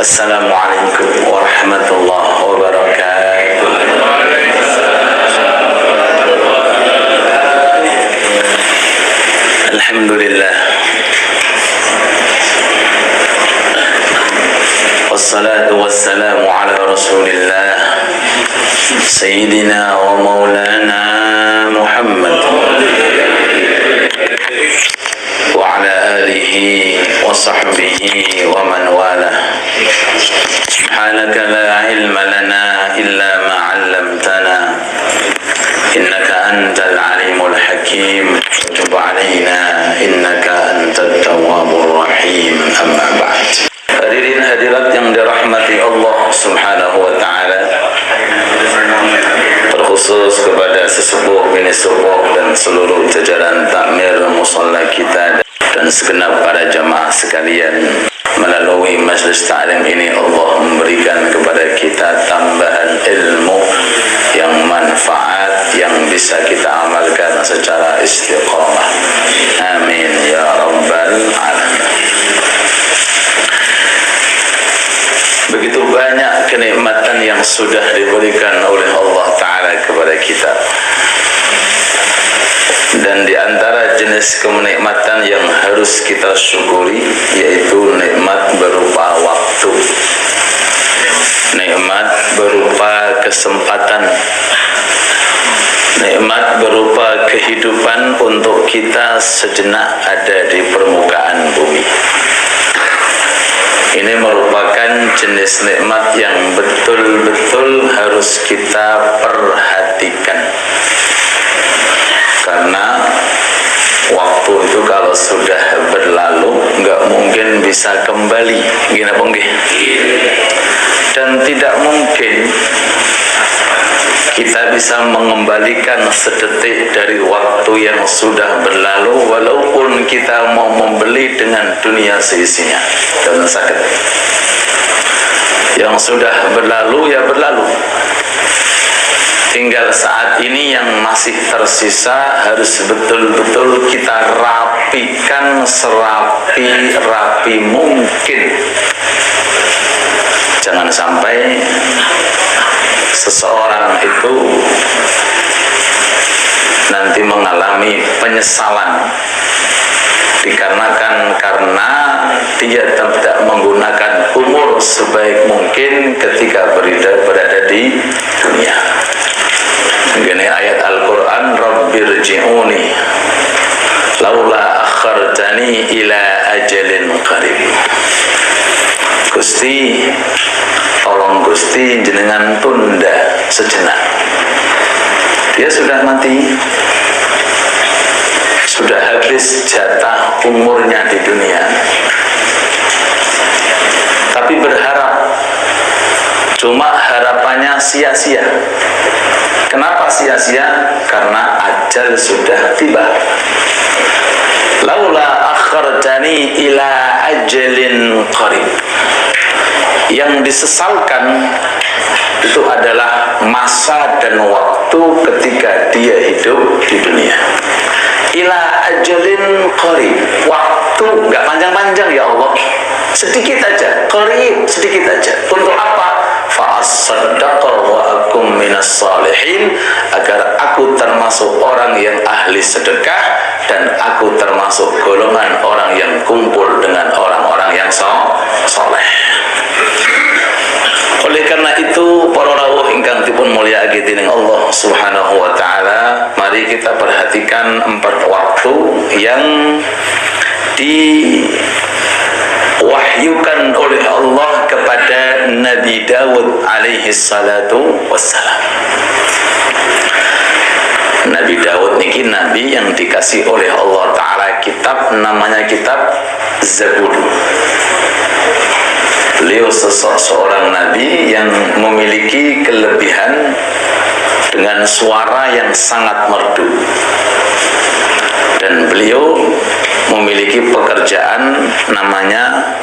Assalamualaikum warahmatullahi wabarakatuh. Alhamdulillah, wassalatu wassalamu ala rasulillah Sayyidina wa maulana Muhammad wa ala alihi wa sahbihi wa man wala. Subhanaka la ilma lana illa ma 'allamtana innaka antal alimul hakim. Tub 'alaina innaka antat tawwabur rahim. Amma ba'd. Hadirin hadirat yang dirahmati Allah Subhanahu wa taala, terkhusus kepada sesepuh bini sepuh dan seluruh jajaran takmir musalla kita dan segenap para jamaah sekalian, melalui majlis ta'lim ini Allah memberikan kepada kita tambahan ilmu yang manfaat yang bisa kita amalkan secara istiqamah. Amin ya rabbal alamin. Begitu banyak kenikmatan yang sudah diberikan oleh Allah Ta'ala kepada kita, dan di antara jenis kenikmatan yang harus kita syukuri yaitu nikmat berupa waktu, nikmat berupa kesempatan, nikmat berupa kehidupan untuk kita sejenak ada di permukaan bumi. Ini merupakan jenis nikmat yang betul-betul harus kita perhatikan, karena waktu itu kalau sudah berlalu nggak mungkin bisa kembali, gini apa nggih? Dan tidak mungkin kita bisa mengembalikan sedetik dari waktu yang sudah berlalu, walaupun kita mau membeli dengan dunia seisinya, dan sakit. Yang sudah berlalu ya berlalu. Tinggal saat ini yang masih tersisa harus betul-betul kita rapikan serapi mungkin. Jangan sampai seseorang itu nanti mengalami penyesalan dikarenakan karena dia tidak menggunakan umur sebaik mungkin ketika berada di dunia. Begini ayat Al-Quran, Rabbirji'uni laula akhartani ila ajalin qarib. Gusti, tolong Gusti jenengan tunda sejenak. Dia sudah mati, sudah habis jatah umurnya di dunia, tapi berharap, cuma harapannya sia-sia. Kenapa sia-sia? Karena ajal sudah tiba. Laula akhartani ila ajalin qarib. Yang disesalkan itu adalah masa dan waktu ketika dia hidup di dunia. Ila ajalin qarib, waktu nggak panjang-panjang ya Allah, sedikit aja, qarib, sedikit aja. Untuk apa? Fa'asaddaqa wa akum minas salihin, agar aku termasuk orang yang ahli sedekah dan aku termasuk golongan orang yang kumpul dengan orang-orang yang soleh. Oleh karena itu, para rawuh ingkang dipun mulyakaken dening Allah Subhanahu wa taala, mari kita perhatikan 4 waktu yang diwahyukan oleh Allah kepada Nabi Dawud alaihi salatu wassalam. Nabi Dawud niki nabi yang dikasih oleh Allah taala kitab, namanya kitab Zabur. Beliau seorang nabi yang memiliki kelebihan dengan suara yang sangat merdu, dan beliau memiliki pekerjaan namanya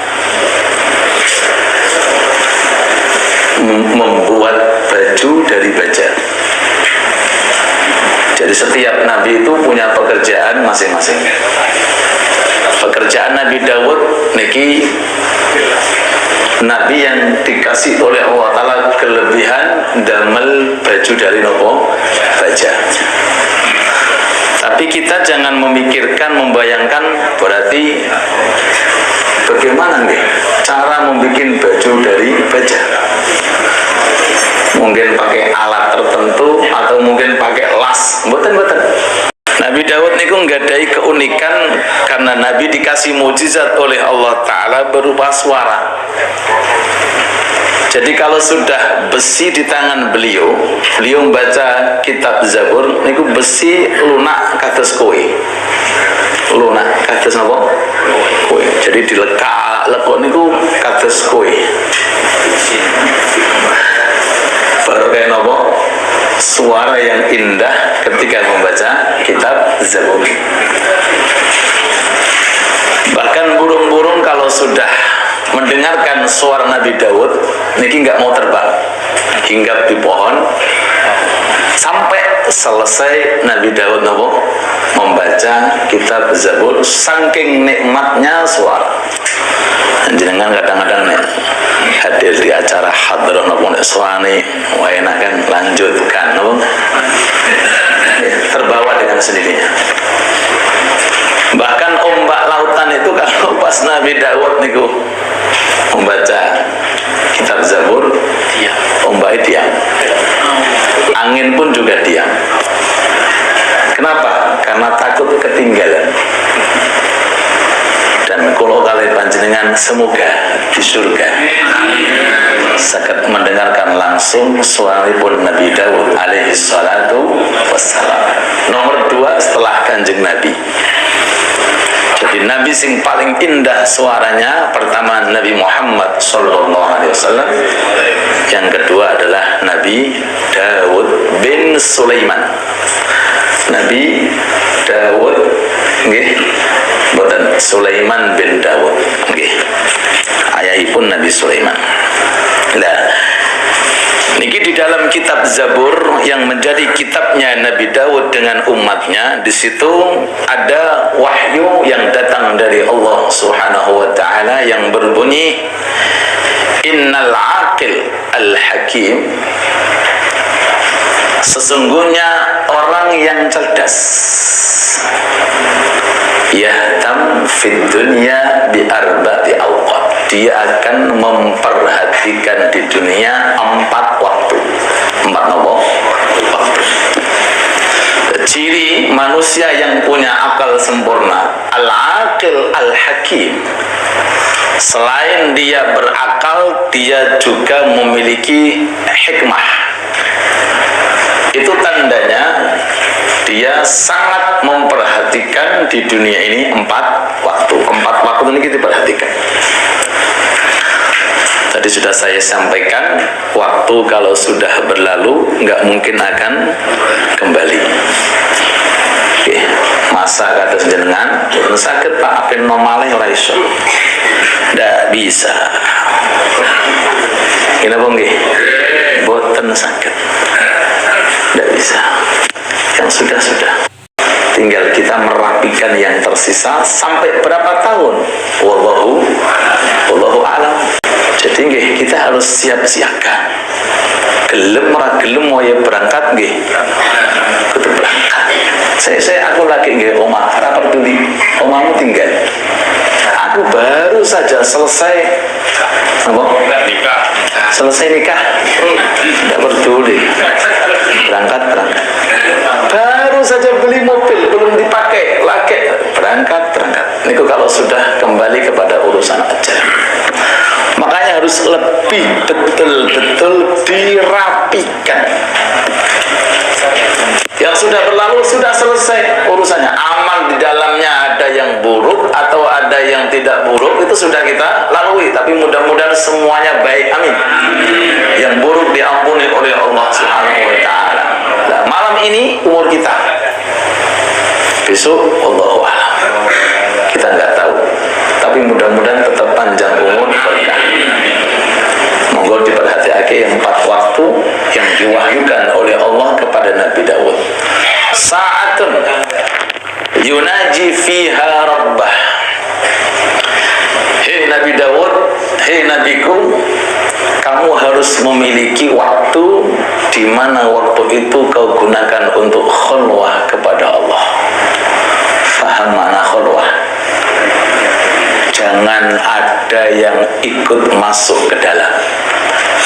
membuat baju dari baja. Jadi setiap nabi itu punya pekerjaan masing-masing. Pekerjaan Nabi Daud niki Nabi yang dikasih oleh Allah Ta'ala kelebihan damel baju dari nopo baja. Tapi kita jangan memikirkan, membayangkan berarti bagaimana nih cara membuat baju dari baja. Mungkin pakai alat tertentu atau mungkin pakai las. Mboten. Nabi Daud niku nggadai keunikan karena Nabi dikasih mukjizat oleh Allah Ta'ala berupa suara. Jadi kalau sudah besi di tangan beliau membaca kitab Zabur niku besi lunak kados kowe. Lunak kados napa? Kowe. Jadi lekok niku kados kowe. Baru kayak napa? Suara yang indah ketika membaca kitab Zabur. Bahkan burung-burung kalau sudah mendengarkan suara Nabi Daud niki nggak mau terbang, hinggap di pohon sampai selesai Nabi Daud membaca kitab Zabur. Saking nikmatnya suara. Jenengan kadang-kadang nih hadir di acara hadrah napa suarane enak kan, lanjutkan napa, terbawa dengan sendirinya. Bahkan ombak lautan itu kalau pas Nabi Daud niku membaca kitab Zabur, ombaknya diam, angin pun juga diam. Kenapa? Karena takut ketinggalan. Dan kalau kalian panjenengan semoga di surga sakit mendengarkan langsung suara pun Nabi Daud alaihi salatu wassalam. Nomor 2 setelah Kanjeng Nabi. Jadi Nabi sing paling indah suaranya pertama Nabi Muhammad sallallahu alaihi wasallam. Yang kedua adalah Nabi Daud bin Sulaiman. Nabi Daud nggih, boten Sulaiman bin Daud nggih. Ayahipun Nabi Sulaiman. Nah, niki di dalam kitab Zabur yang menjadi kitabnya Nabi Daud dengan umatnya, di situ ada wahyu yang datang dari Allah Subhanahu wa taala yang berbunyi innal aqil al hakim, sesungguhnya orang yang cerdas yahtam fid dunya bi arba'ati awqat, dia akan memperhatikan di dunia 4 waktu. 4 waktu. Ciri manusia yang punya akal sempurna, al-aqil al-hakim, selain dia berakal, dia juga memiliki hikmah. Itu tandanya dia sangat memperhatikan di dunia ini 4 waktu. 4 waktu ini kita perhatikan. Tadi sudah saya sampaikan, waktu kalau sudah berlalu nggak mungkin akan kembali. Oke, masa kata jenengan sakit Pak apen normalnya ora iso. Nggak bisa. Kenapa nggih? Boten sakit. Nggak bisa. Yang sudah-sudah. Tinggal kita merapikan yang tersisa sampai berapa tahun? Wallahu a'lam. Jadi nggih, kita harus siap siaga. Gelem ora gelem waya berangkat nggih. Kudu berangkat. Aku lagi nggih omah, ora peduli. Omahmu tinggal. Aku baru saja selesai nikah. Selesai nikah. Tidak peduli. Berangkat. Baru saja beli mobil, belum dipakai, lagi berangkat. Niku kalau sudah kembali kepada urusan aja. Makanya harus lebih betul-betul dirapikan. Yang sudah berlalu sudah selesai urusannya. Amal di dalamnya ada yang buruk atau ada yang tidak buruk, itu sudah kita lalui. Tapi mudah-mudahan semuanya baik, amin. Yang buruk diampuni oleh Allah Subhanahu wa taala. Nah, malam ini umur kita, besok Allahu a'lam, kita nggak tahu. Tapi mudah-mudahan tetap panjang umur berkah. Monggo diperhatiake yang 4 waktu yang diwahyukan oleh Allah kepada Nabi Daud. Sa'atun yunaji fiha rabbah, hei nabiku, kamu harus memiliki waktu di mana waktu itu kau gunakan untuk khulwah kepada Allah. Faham makna khulwah? Jangan ada yang ikut masuk ke dalam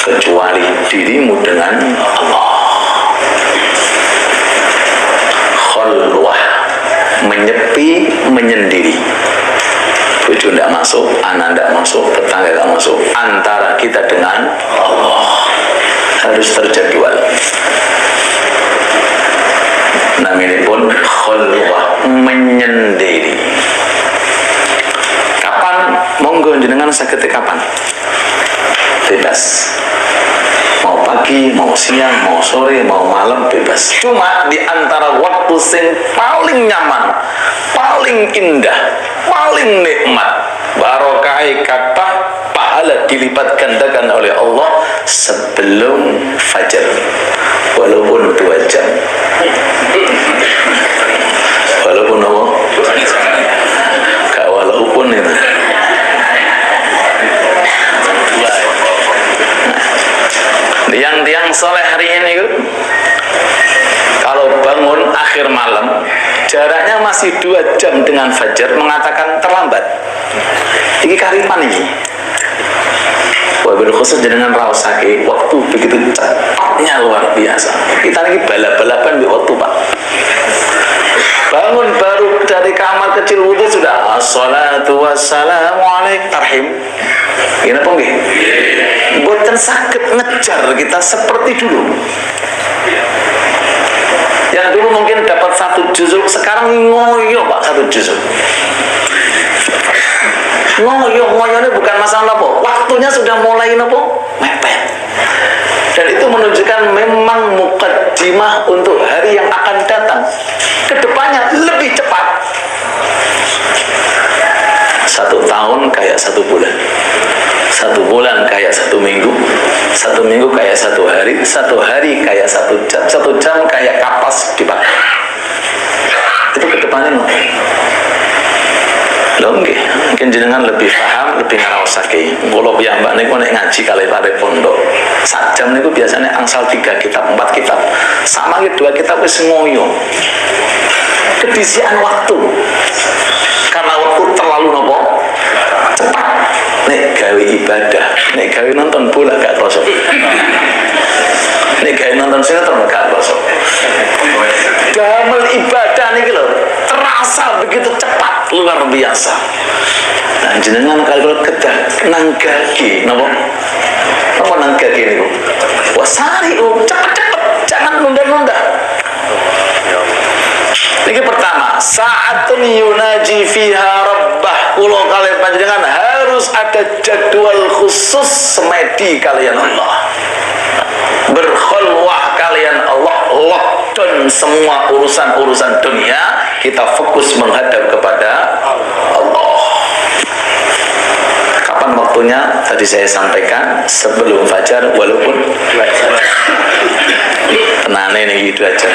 kecuali dirimu dengan Allah. Khulwah, menyepi, menyendiri. Bojo tidak masuk, anak tidak masuk, tetangga tidak masuk, antara kita dengan Allah harus terjadwal. Namanya pun khulwah, menyendiri. Kapan? Monggo jenengan saged kapan? Bebas. Mau pagi, mau siang, mau sore, mau malam, bebas. Cuma di antara waktu sing paling nyaman, paling indah, paling nikmat, barokah kata pahala dilipat gandakan oleh Allah sebelum fajar, walaupun 2 jam. Walaupun apa? Gak walaupun itu. Tiang-tiang soleh hari ini kalau bangun akhir malam jaraknya masih 2 jam dengan fajar, mengatakan terlambat. Ini karipan ini. Wabil khusus dengan rausake waktu begitu cepatnya luar biasa. Kita lagi balap-balapan di waktu, Pak. Bangun baru dari kamar kecil wudhu sudah assalatu wassalamu alaikum tarhim. Ini apa nggih? Boten sakit ngejar kita seperti dulu. Yang dulu mungkin dapat 1 juzuk, sekarang ngoyo Pak 1 juzuk. Ngoyo-ngoyonya bukan masalah apa, waktunya sudah mulai apa? Mepet. Dan itu menunjukkan memang mukaddimah untuk hari yang akan datang. Kedepannya lebih cepat. 1 tahun kayak 1 bulan. 1 bulan kayak 1 minggu. 1 minggu kayak 1 hari. 1 hari kayak 1 jam. 1 jam kayak kapas dibakar. Itu kedepannya loh. Loh nggih, mungkin jenengan lebih paham, lebih ngraosake. Kula piyambak niku nek ngaji kalih pare pondok. Sak jam niku biasanya angsal 3 kitab, 4 kitab. Sama iki 2 kitab wis ngoyo. Kedisian waktu. Karena waktu terlalu nopo? Cepat. Nek gawe ibadah, nek gawe nonton bola gak kroso. Nek gawe nonton sinetron gak kroso. Damel ibadah niki lho, terasa begitu cepat, luar biasa. Nah, jenengan kalau kedah nanggaki napa? Apa nanggaki niku? Wasari cepet-cepet, jangan nunda-nunda. Ini pertama, saatun yunaji fiha rabbah. Kula kalian panjenengan harus ada jadwal khusus semedi kalian Allah. Berkhulwah kalian Allah, lockdown semua urusan-urusan dunia, kita fokus menghadap kepada Allah. Kapan waktunya? Tadi saya sampaikan sebelum fajar, walaupun tenane nih 2 jam.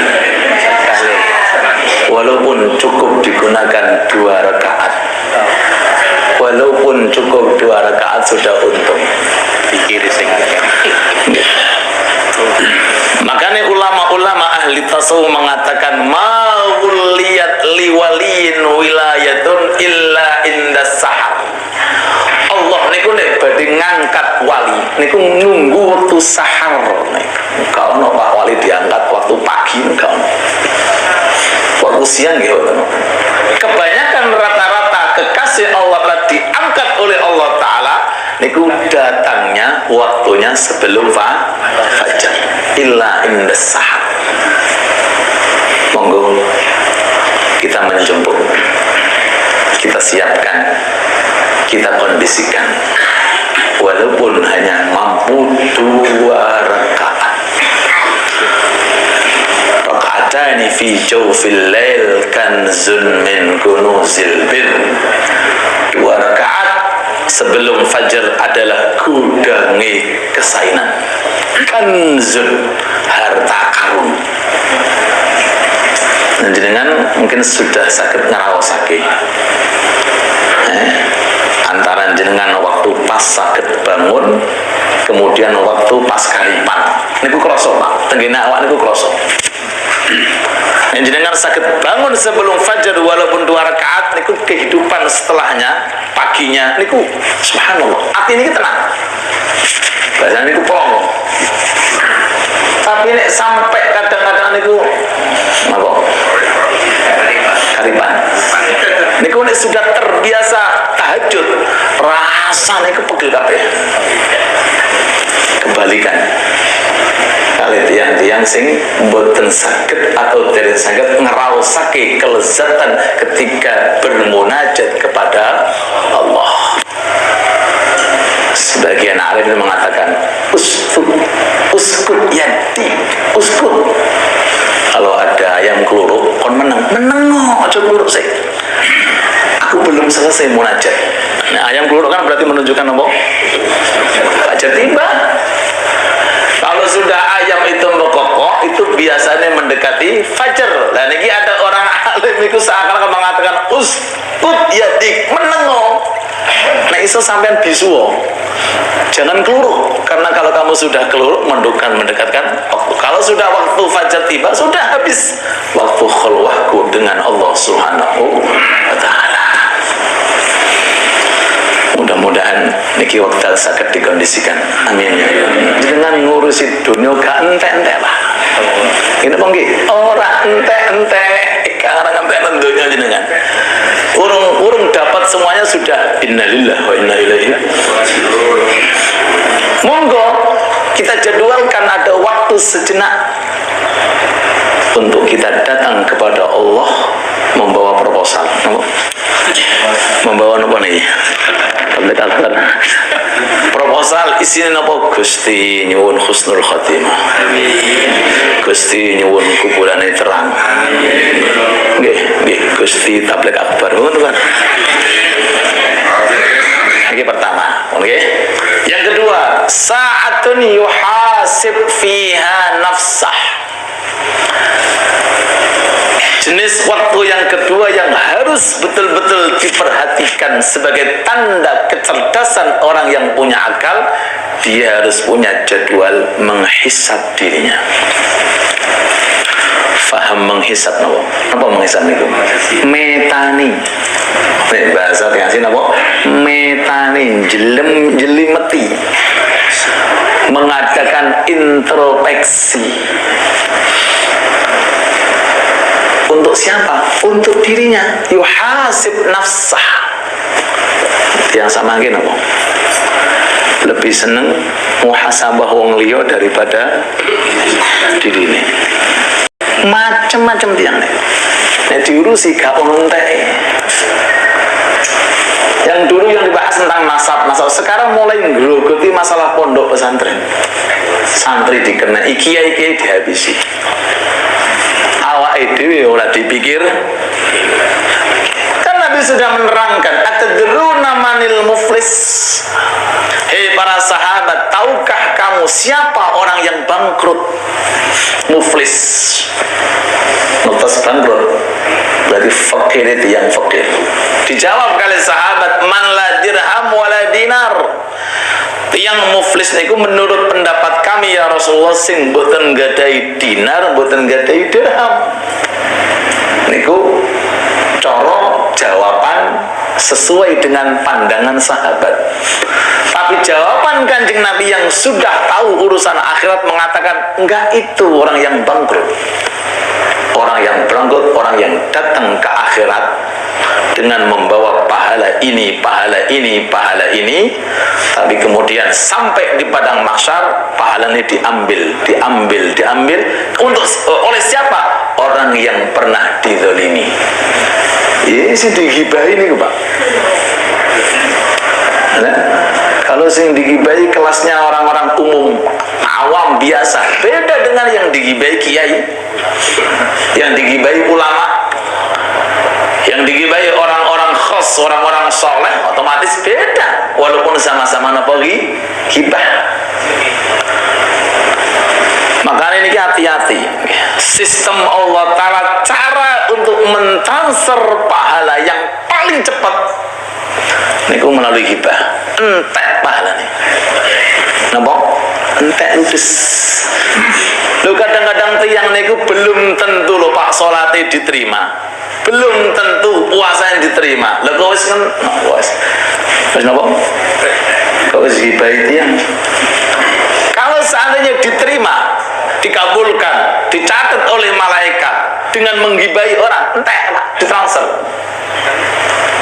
Walaupun cukup digunakan 2 rakaat, walaupun cukup 2 rakaat sudah untung. Pikir sing. Makanya ulama-ulama ahli tasawuf mengatakan ma'uliyat liwaliyin wilayatun illa indas sahar. Allah niku nek badhe ngangkat wali niku nunggu waktu sahar. Kalau no Pak Wali diangkat waktu pagi enggak. Waktu siang gitu. Kebanyakan rata-rata kekasih Allah diangkat oleh Allah Ta'ala niku datangnya waktunya sebelum fajar illa indas sahar. Monggo kita menjemput, kita siapkan, kita kondisikan, walaupun hanya mampu 2 rakaat. Raka'atani fi jawfil lail kanzun min kunuzil bir. 2 rakaat sebelum fajar adalah gudangi kesainan. Kanzun, harta karun. Dan jenengan mungkin sudah sakit ngerawasake antara jenengan waktu pas saged bangun, kemudian waktu pas karipan niku krasa Pak, tenggene awak niku krasa. Jenengan sakit bangun sebelum fajar walaupun 2 rakaat niku kehidupan setelahnya paginya niku subhanallah hati ini tenang bahasanya niku plong. Tapi nek sampai kadang-kadang niku apa kariban niku nek sudah terbiasa tahajud rasane kepegel kabeh. Kebalikan kali tiang-tiang sing mboten saged atau tidak saged ngraosake kelezatan ketika bermunajat kepada Allah. Sebagian alim mengatakan uskut yadi uskut. Kalau ada ayam keluruk kon meneng aja keluruk sih, aku belum selesai munajat. Nah, ayam keluruk kan berarti menunjukkan apa? Fajar tiba. Kalau sudah ayam itu mengkokok, itu biasanya mendekati fajar. Nah, ini ada orang alim itu seakan-akan mengatakan uskut yadik menengo. Nah, itu sampean bisuo. Jangan keluruk, karena kalau kamu sudah keluruk mendekatkan waktu. Kalau sudah waktu fajar tiba, sudah habis waktu khulwahku dengan Allah Subhanahu wa Ta'ala. Mudah-mudahan niki wekdal saged dikondisikan. Amin ya. Dengan ngurusi dunia gak entek-entek lah. Ini apa nggih? Ora entek-entek. Karena entek dunia jenengan. Urung dapat semuanya sudah innalillahi wa inna ilaihi raji'un. Monggo kita jadwalkan ada waktu sejenak untuk kita datang kepada Allah membawa proposal. Membawa apa nih? Proposal isinya apa? Gusti nyuwun husnul khotimah, Gusti nyuwun kubulane terang, nggih Gusti tabligh akbar, ngono kan. Ini pertama, oke. Yang kedua, sa'atun yuhasib fiha nafsah. Jenis waktu yang kedua yang harus betul-betul diperhatikan sebagai tanda kecerdasan orang yang punya akal, dia harus punya jadwal menghisab dirinya. Faham menghisab napa? Apa menghisab niku? Metani. Bahasa Tiasin apa? Metani, jelimeti. Mengadakan introspeksi. Untuk siapa? Untuk dirinya. Yuhasib nafsah. Yang sama gini apa? Lebih seneng muhasabah wong liya daripada diri ini. Macem-macem tiang nih. Nek diurusi gak ono entek. Yang dulu yang dibahas tentang nasab, sekarang mulai ngrogoti masalah pondok pesantren. Santri dikena, kiai-kiai dihabisi. Awake dhewe ora dipikir. Kan Nabi sudah menerangkan, atadruna manil muflis. Hei para sahabat, tahukah kamu siapa orang yang bangkrut? Muflis. Nafas bangkrut. Berarti fakir itu yang fakir. Dijawab kali sahabat, man la dirham wala dinar. Yang muflis niku menurut pendapat kami ya Rasulullah sing mboten gadai dinar, mboten gadai dirham. Niku cara jawaban sesuai dengan pandangan sahabat. Tapi jawaban Kanjeng Nabi yang sudah tahu urusan akhirat mengatakan enggak, itu orang yang bangkrut. Orang yang bangkrut, orang yang datang ke akhirat dengan membawa pahala ini, pahala ini, pahala ini, tapi kemudian sampai di padang mahsyar pahala ini diambil untuk oleh siapa? Orang yang pernah dizalimi. Ini sih digibahi nih Pak. Nah, kalau sing digibahi kelasnya orang-orang umum, awam biasa, beda dengan yang digibahi kiai, yang digibahi ulama, yang digibahi orang-orang khos, orang-orang soleh, otomatis beda walaupun sama-sama napoli hibah. Makanya ini hati-hati. Sistem Allah Ta'ala, cara untuk mentransfer pahala yang paling cepat niku melalui hibah. entek pahalane. Napa? Entek ludes. Lho kadang-kadang tiyang niku belum tentu lho Pak salate diterima. Belum tentu puasa yang diterima. Lha kok wis kan wis napa? Kok wis gibahi tiyang. Kalau seandainya diterima, dikabulkan, dicatat oleh malaikat dengan menggibahi orang, entek Pak, ditransfer.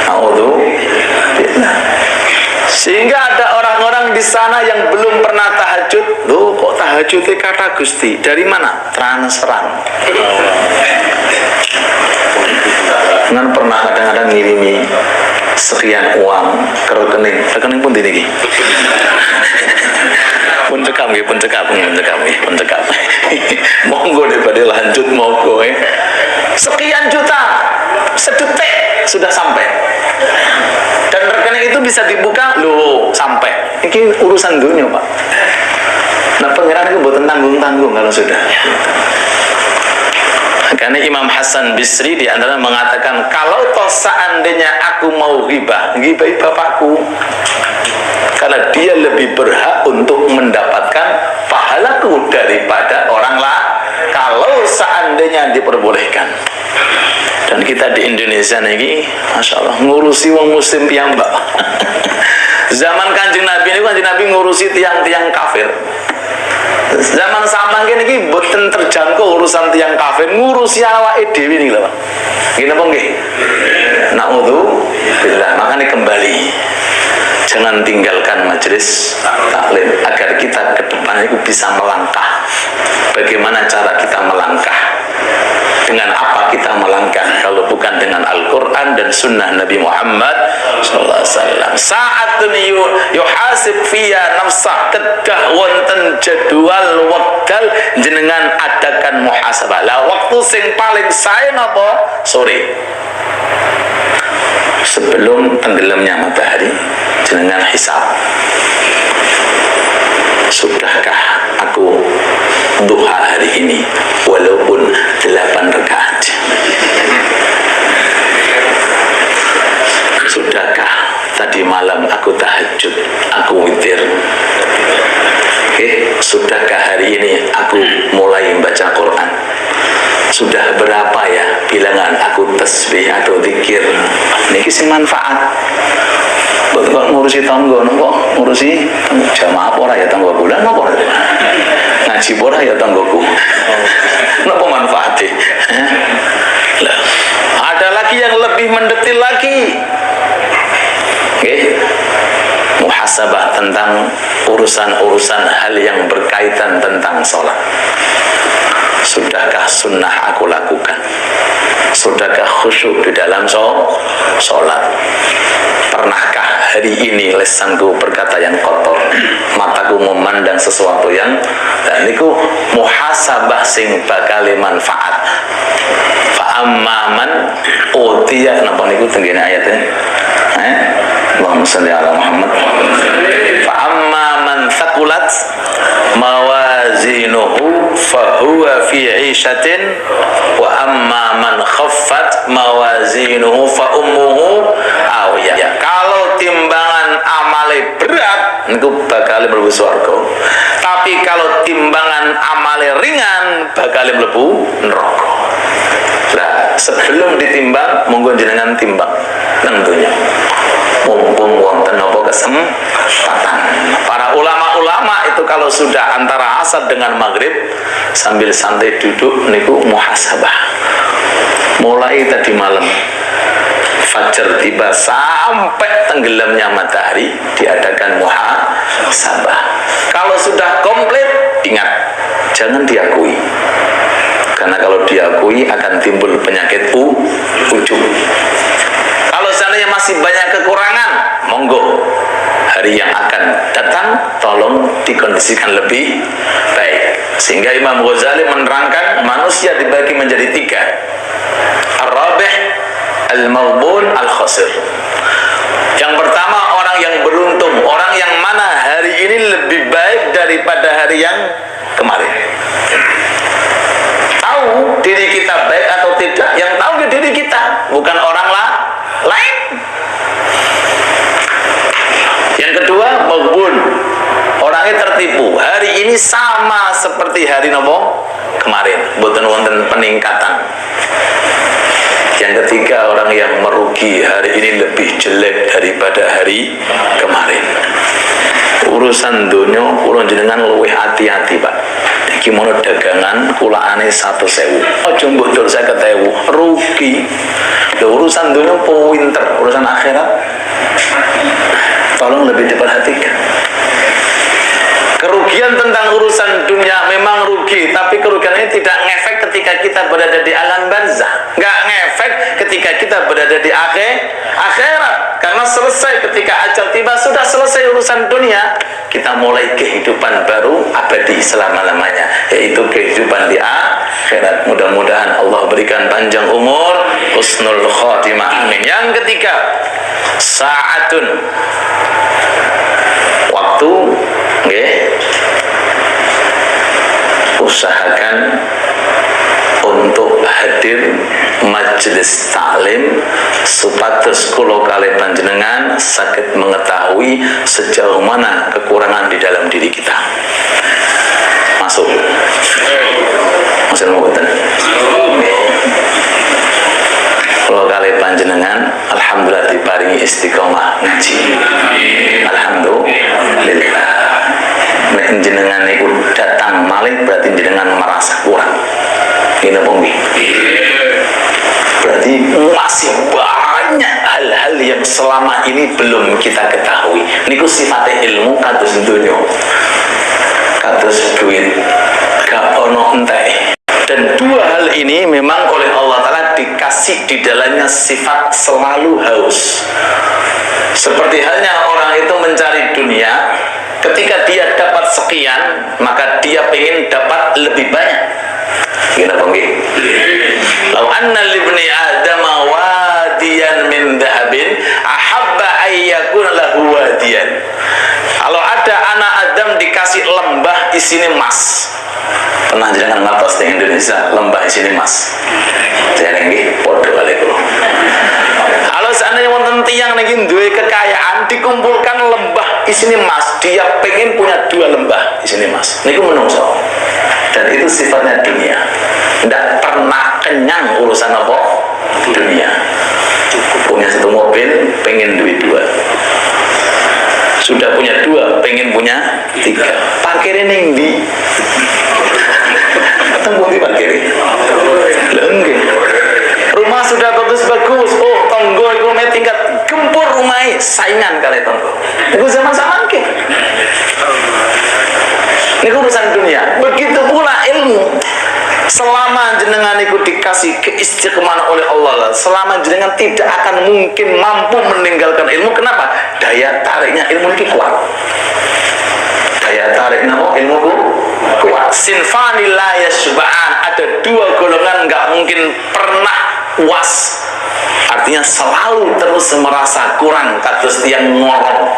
Alhamdulillah. Sehingga ada orang-orang di sana yang belum pernah tahajud. Loh, kok tahajudnya kata Gusti? Dari mana? Transferan. Kan pernah kadang-kadang ngirimi sekian uang ke rekening pun ini. Pun cekam. Monggo daripada lanjut monggo sekian juta sedetik sudah sampai. Dan rekening itu bisa dibuka loh sampai. Ini urusan dunia Pak. Nah pengiran itu buatan tanggung-tanggung kalau sudah. Karena Imam Hasan Bisri di antara mengatakan kalau toh seandainya aku mau ghibahi bapakku, karena dia lebih berhak untuk mendapatkan pahalaku daripada orang lain. Kalau seandainya diperbolehkan. Dan kita di Indonesia ini, Masya Allah, ngurusi wong muslim piyambak. Zaman Kanjeng Nabi ini, Kanjeng Nabi ngurusi tiang-tiang kafir. Zaman samangke niki boten terjangkau urusan tiang kafir, ngurusi awake dhewe niki lho Pak. Nggih napa nggih? Naudzubillah, makanya kembali. Jangan tinggalkan majelis taklim agar kita ke depan itu bisa melangkah. Bagaimana cara kita melangkah? Dengan apa kita melangkah kalau bukan dengan Al-Quran dan Sunnah Nabi Muhammad SAW. Sa'atun yuhasib fiya nafsah kedah wonten jadwal wekdal jenengan adakan muhasabah. Lah waktu sing paling sae napa? Sore. Sebelum tenggelamnya matahari jenengan hisab. Sudahkah aku duha hari ini walaupun 8 rakaat? Sudahkah tadi malam aku tahajud, aku witir? Sudahkah hari ini aku mulai membaca Quran? Sudah berapa ya bilangan aku tasbih atau zikir? Niki sing manfaat. Kok ngurusi tangga nopo? Ngurusi jamaah ora ya tangga bulan nopo? Ngaji ora ya tanggoku. Nopo manfaatnya? Lah, ada lagi yang lebih mendetil lagi. Muhasabah tentang urusan-urusan hal yang berkaitan tentang sholat. Sudahkah sunnah aku lakukan? Sudahkah khusyuk di dalam sholat? Pernahkah hari ini lesanku berkata yang kotor, mataku memandang sesuatu yang dan niku muhasabah sing bakal manfaat. Fa amman utiya napa niku tenggene ayatnya? Allahumma shalli ala Muhammad. Fa amman thaqulat mawazinuhu fahuwa fi 'ishatin wa amma man khaffat mawazinuhu fa ummuhu awiyah. Kalau timbangan amale berat niku bakal mlebu swarga. Tapi kalau timbangan amale ringan bakal mlebu neraka. Lah, sebelum ditimbang monggo jenengan timbang tentunya. Mumpung wonten napa kesempatan. Para ulama-ulama itu kalau sudah antara asar dengan maghrib sambil santai duduk niku muhasabah. Mulai tadi malam fajar tiba sampai tenggelamnya matahari diadakan muhasabah. Kalau sudah komplit ingat jangan diakui. Karena kalau diakui akan timbul penyakit ujub. Kalau seandainya masih banyak kekurangan, monggo hari yang akan datang tolong dikondisikan lebih baik. Sehingga Imam Ghazali menerangkan manusia dibagi menjadi 3. Ar-rabih, al-maghbun, al-khasir. Yang pertama orang yang beruntung, orang yang mana hari ini lebih baik daripada hari yang kemarin. Tahu diri kita baik atau tidak, yang tahu diri kita, bukan orang lain. Yang kedua Mulangi tertipu. Hari ini sama seperti hari nopo kemarin, mboten wonten peningkatan. Yang ketiga, orang yang merugi hari ini lebih jelek daripada hari kemarin. Urusan dunia kula jenengan luwih hati-hati, Pak. Iki mono dagangan kulaane 1.000. Aja mbok dol 50.000, rugi. Lho, urusan dunia pinter, urusan akhirat tolong lebih diperhatikan. Kerugian tentang urusan dunia memang rugi, tapi kerugian ini tidak ngefek ketika kita berada di alam barzah, nggak ngefek ketika kita berada di akhirat, karena selesai ketika ajal tiba, sudah selesai urusan dunia, kita mulai kehidupan baru abadi selama-lamanya, yaitu kehidupan di akhirat. Mudah-mudahan Allah berikan panjang umur, husnul khotimah, amin. Yang ketiga, saatun, waktu, usahakan untuk hadir majelis taklim supados kula kalih panjenengan saged mengetahui sejauh mana kekurangan di dalam diri kita. Masuk. Masuk mboten. Kula kalih panjenengan alhamdulillah diparingi istiqomah ngaji. Alhamdulillah. Nek jenengan niku datang malih berarti jenengan merasa kurang. Ini penggi. Berarti masih banyak hal-hal yang selama ini belum kita ketahui. Niku sifatnya ilmu kados dunya, kados duit, gak ono entek. Dan dua hal ini memang oleh Allah Ta'ala dikasih di dalamnya sifat selalu haus. Seperti halnya orang itu mencari dunia, ketika dia dapat sekian, maka dia ingin dapat lebih banyak. Gimana panggil? Lau anna libni adama wadiyan min dahabin ahabba ayyakun lahu wadiyan. Kalau ada anak Adam dikasih lembah isinya emas, pernah jangan ngatos di Indonesia lembah isinya emas? Jangan nggih podo kali kulo. Kalau seandainya wonten tiyang niki duwe kekayaan dikumpulkan lembah isinya emas, dia pengen punya 2 lembah isinya emas. Niku menungso. Dan itu sifatnya dunia. Tidak pernah kenyang urusan apa? Dunia. Punya 1 mobil, pengen duit 2. Sudah punya 2, pengen punya 3. Parkirnya ning ndi? Tunggu di parkirnya. Lenggih. Rumah sudah bagus-bagus. Oh, tonggo itu tingkat gempur rumahnya, saingan kali tonggo. Itu zaman-zaman ke. Ini urusan dunia. Begitu pula ilmu. Selama jenengan itu dikasih keistiqomahan oleh Allah, selama jenengan tidak akan mungkin mampu meninggalkan ilmu. Kenapa? Daya tariknya ilmu ini kuat. Daya tariknya ilmu kuat. Sinfani la yasba'an. Ada 2 golongan nggak mungkin pernah puas. Artinya selalu terus merasa kurang, kados yang ngorong.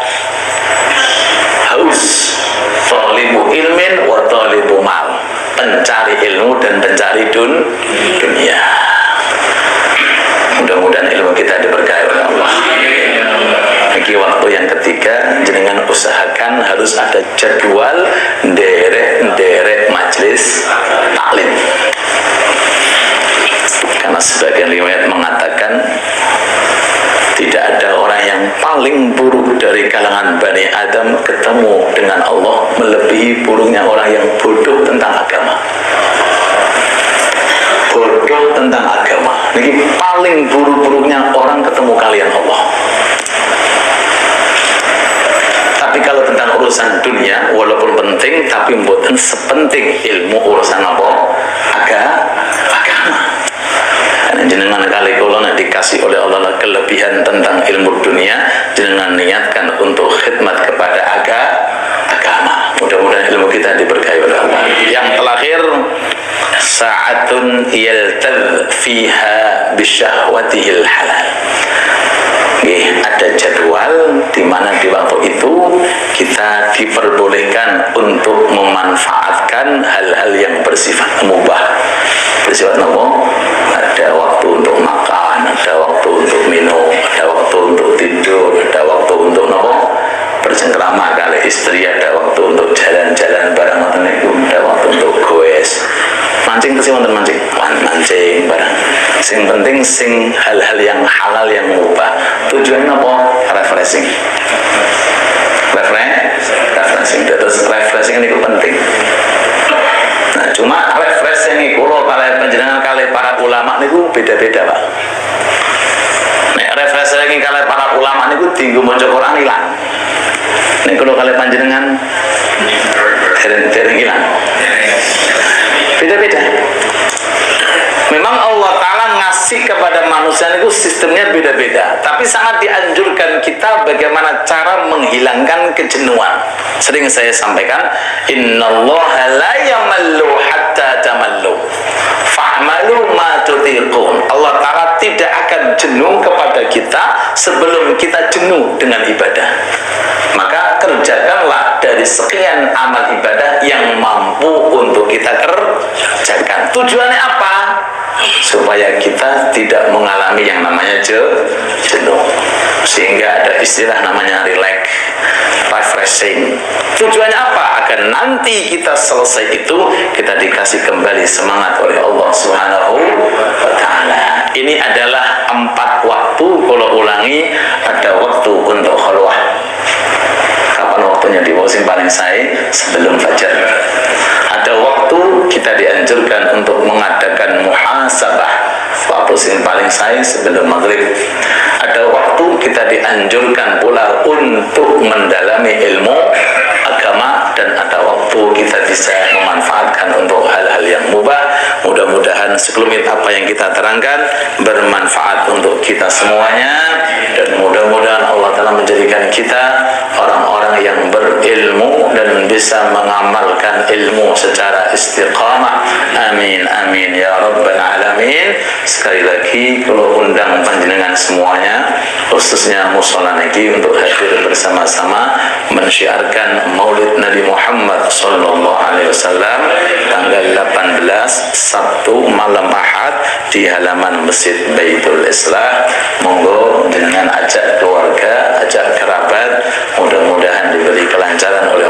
Haus. Talibu ilmin wa talibu mal. Pencari ilmu dan pencari dunia. Mudah-mudahan ilmu kita diberkahi oleh Allah. Lagi waktu yang ketiga, jenengan usahakan harus ada jadwal derek majelis taklim. Karena sebagian riwayat mengatakan tidak ada orang yang paling buruk dari kalangan Bani Adam ketemu dengan Allah melebihi buruknya orang yang bodoh tentang agama. Bodoh tentang agama. Ini paling buruk-buruknya orang ketemu kalian Allah. Tapi kalau tentang urusan dunia, walaupun penting, tapi bukan sepenting ilmu urusan apa? Agama. Jenengan kali kalau dikasih oleh Allah kelebihan tentang ilmu dunia, jenengan niatkan untuk khidmat kepada agama. Mudah-mudahan ilmu kita diberkahi oleh Allah. Yang terakhir, sa'atun yaltadh fiha bisyahwatihil halal. Ada jadwal di mana di waktu itu kita diperbolehkan untuk memanfaatkan hal-hal yang bersifat mubah. Bersifat apa? Ada waktu untuk makan, ada waktu untuk minum, ada waktu untuk tidur, ada waktu untuk bercengkrama kali istri, ada waktu untuk mancing ke wonten mancing mancing barang sing penting sing hal-hal yang halal yang mubah tujuannya apa refreshing terus refreshing ini penting. Nah cuma refreshing ini kalau panjenengan kali para ulama niku beda-beda Pak. Nek refreshing ini kali para ulama niku tinggu maca Quran ilang. Nek kalau kali panjenengan dereng ilang. Beda-beda. Memang Allah Ta'ala ngasih kepada manusia itu sistemnya beda-beda, tapi sangat dianjurkan kita bagaimana cara menghilangkan kejenuhan. Sering saya sampaikan, innallaha la yamallu hatta tamallu fa'malu ma tutiqun. Allah Ta'ala tidak akan jenuh kepada kita sebelum kita jenuh dengan ibadah. Maka kerjakanlah dari sekian amal ibadah yang mampu untuk kita kerjakan. Tujuannya apa? Supaya kita tidak mengalami yang namanya jenuh, sehingga ada istilah namanya relax, refreshing. Tujuannya apa? Agar nanti kita selesai itu kita dikasih kembali semangat oleh Allah Subhanahu wa Ta'ala. Ini adalah 4 waktu. Kalau ulangi, ada waktu untuk khalwah. Kapan waktunya di musim paling saya sebelum fajar. Ada waktu kita dianjurkan untuk mengadakan muhasabah, waktu yang paling saya sebelum maghrib. Ada waktu kita dianjurkan pula untuk mendalami ilmu agama, dan ada waktu kita bisa memanfaatkan untuk hal-hal yang mubah. Mudah-mudahan sekelumit apa yang kita terangkan bermanfaat untuk kita semuanya, dan mudah-mudahan Allah Ta'ala menjadikan kita orang-orang yang berilmu dan bisa mengamalkan ilmu secara istiqamah. Amin amin ya rabbal alamin. Sekali lagi kalau undang panjenengan semuanya, khususnya mushola niki, untuk hadir bersama-sama mensyiarkan Maulid Nabi Muhammad sallallahu alaihi wasallam tanggal 18 Sabtu malam Ahad di halaman Masjid Baitul Islah. Monggo dengan ajak keluarga, ajak kerabat, mudah-mudahan diberi kelancaran oleh